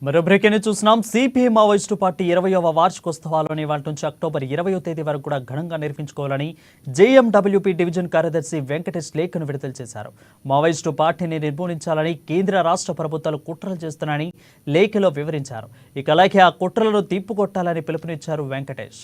మరో బ్రేక్ చూస్తున్నాం. CPI Maoist party 20వ వార్షికోత్సవాలని వాటి నుంచి అక్టోబర్ 20వ తేదీ వరకు కూడా ఘనంగా నిర్వహించుకోవాలని జేఎండబ్ల్యూపీ డివిజన్ కార్యదర్శి వెంకటేష్ లేఖను విడుదల చేశారు. మావోయిస్టు పార్టీని నిర్మూలించాలని కేంద్ర రాష్ట్ర ప్రభుత్వాలు కుట్రలు చేస్తున్నాయని లేఖలో వివరించారు. ఇక అలాగే ఆ కుట్రలను తిప్పుకొట్టాలని పిలుపునిచ్చారు వెంకటేష్.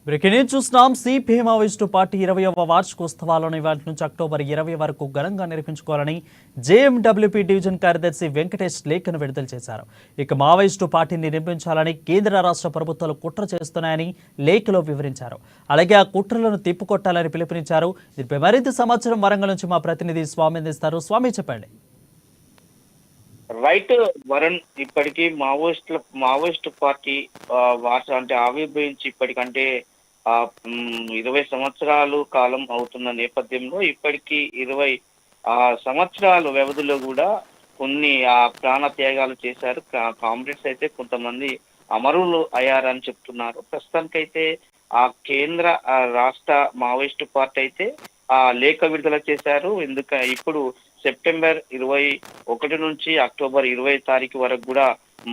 బ్రేకింగ్ న్యూస్ చూస్తున్నాం. సిపిఐ మావోయిస్టు పార్టీ 20వ వార్షికోత్సవాలను వాటి నుంచి అక్టోబర్ 20 వరకు ఘనంగా నిర్వహించుకోవాలని జేఎండబ్ల్యూపీ డివిజన్ కార్యదర్శి వెంకటేష్ లేఖను విడుదల చేశారు. ఇక మావోయిస్టు పార్టీని నిర్మించాలని కేంద్ర రాష్ట్ర ప్రభుత్వాలు కుట్ర చేస్తున్నాయని లేఖలో వివరించారు. అలాగే ఆ కుట్రలను తిప్పుకొట్టాలని పిలుపునిచ్చారు. దీనిపై మరింత సమాచారం వరంగల్ నుంచి మా ప్రతినిధి స్వామి అందిస్తారు. స్వామి, చెప్పండి. రైట్ వరుణ్, ఇప్పటికీ మావోయిస్టు పార్టీ అంటే ఆవిర్భవించి ఇప్పటికంటే 20 సంవత్సరాలు కాలం అవుతున్న నేపథ్యంలో ఇప్పటికీ 20 సంవత్సరాల వ్యవధిలో కూడా కొన్ని ప్రాణ త్యాగాలు చేశారు. కామ్రేడ్స్ అయితే కొంతమంది అమరులు అయ్యారని చెప్తున్నారు. ప్రస్తుతానికైతే కేంద్ర రాష్ట్ర మావోయిస్టు పార్టీ అయితే లేఖ విడుదల చేశారు. ఇప్పుడు సెప్టెంబర్ 21 నుంచి అక్టోబర్ 20 తారీఖు వరకు కూడా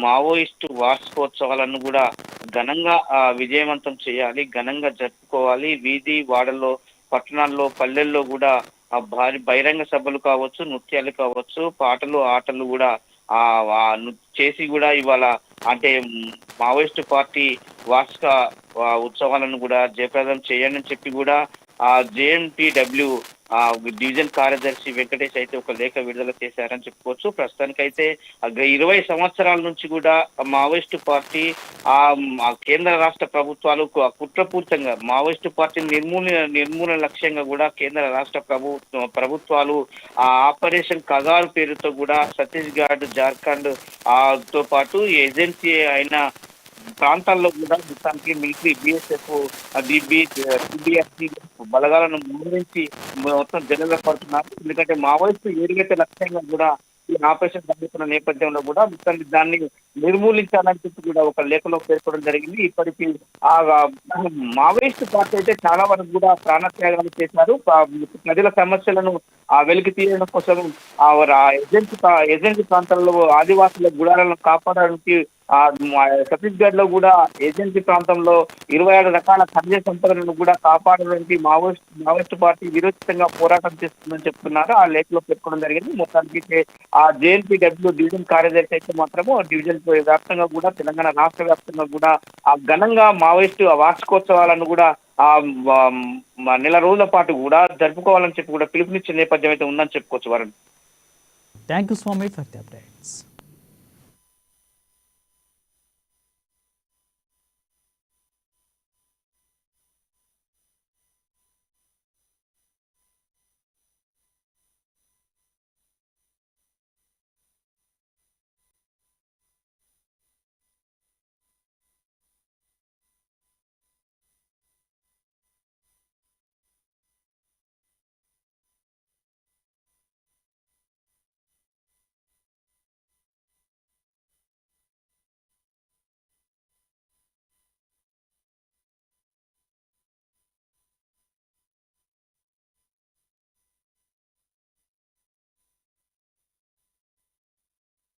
మావోయిస్టు వార్షికోత్సవాలను కూడా ఘనంగా విజయవంతం చేయాలి, ఘనంగా జరుపుకోవాలి. వీధి వాడల్లో, పట్టణాల్లో, పల్లెల్లో కూడా భారీ బహిరంగ సభలు కావచ్చు, నృత్యాలు కావచ్చు, పాటలు, ఆటలు కూడా చేసి కూడా ఇవాళ అంటే మావోయిస్టు పార్టీ వార్షిక ఉత్సవాలను కూడా జయప్రదం చేయాలని చెప్పి కూడా జేఎంపీడబ్ల్యూ డివిజన్ కార్యదర్శి వెంకటేష్ అయితే ఒక లేఖ విడుదల చేశారని చెప్పుకోవచ్చు. ప్రస్తుతానికైతే 20 సంవత్సరాల నుంచి కూడా మావోయిస్టు పార్టీ కేంద్ర రాష్ట్ర ప్రభుత్వాలు కుట్రపూరితంగా మావోయిస్టు పార్టీ నిర్మూలన లక్ష్యంగా కూడా కేంద్ర రాష్ట్ర ప్రభుత్వాలు ఆపరేషన్ కగారు పేరుతో కూడా ఛత్తీస్గఢ్, జార్ఖండ్ తో పాటు ఏజెన్సీ అయిన ప్రాంతాల్లో కూడా మొత్తానికి మిలిటరీ, బిఎస్ఎఫ్, సిబిఎస్సి బలగాలను మోహరించి మొత్తం జనంలో పడుతున్నారు. ఎందుకంటే మావోయిస్టు ఏరిగేట లక్ష్యంగా కూడా ఈ ఆపరేషన్ జరుగుతున్న నేపథ్యంలో కూడా మొత్తాన్ని దాన్ని నిర్మూలించాలని చెప్పి కూడా ఒక లేఖలో పేర్కొనడం జరిగింది. ఇప్పటికీ మావోయిస్టు పార్టీ అయితే చాలా వరకు కూడా ప్రాణత్యాగాలు చేశారు. ప్రజల సమస్యలను వెలికి తీయడం కోసం ఏజెన్సీ ప్రాంతాల్లో ఆదివాసుల గుడాలను కాపాడడానికి ఛత్తీస్గఢ్ లో కూడా ఏజెన్సీ ప్రాంతంలో 26 రకాల ఖనిజ సంపదలను కూడా కాపాడడానికి మావోయిస్టు పార్టీ విరోచితంగా పోరాటం చేస్తుందని చెప్తున్నారు. ఆ లేఖలో పేర్కొనడం జరిగింది. మొత్తానికి జేఎన్పీడబ్ల్యూ డివిజన్ కార్యదర్శి అయితే మాత్రము డివిజన్ వ్యాప్తంగా కూడా, తెలంగాణ రాష్ట్ర వ్యాప్తంగా కూడా ఘనంగా మావోయిస్టు వార్షికోత్సవాలను కూడా నెల రోజుల పాటు కూడా జరుపుకోవాలని చెప్పి కూడా పిలుపునిచ్చే నేపథ్యం అయితే ఉందని చెప్పుకోవచ్చు. వరుణ్, థ్యాంక్ యూ స్వామి ఫర్ ది అప్డేట్స్.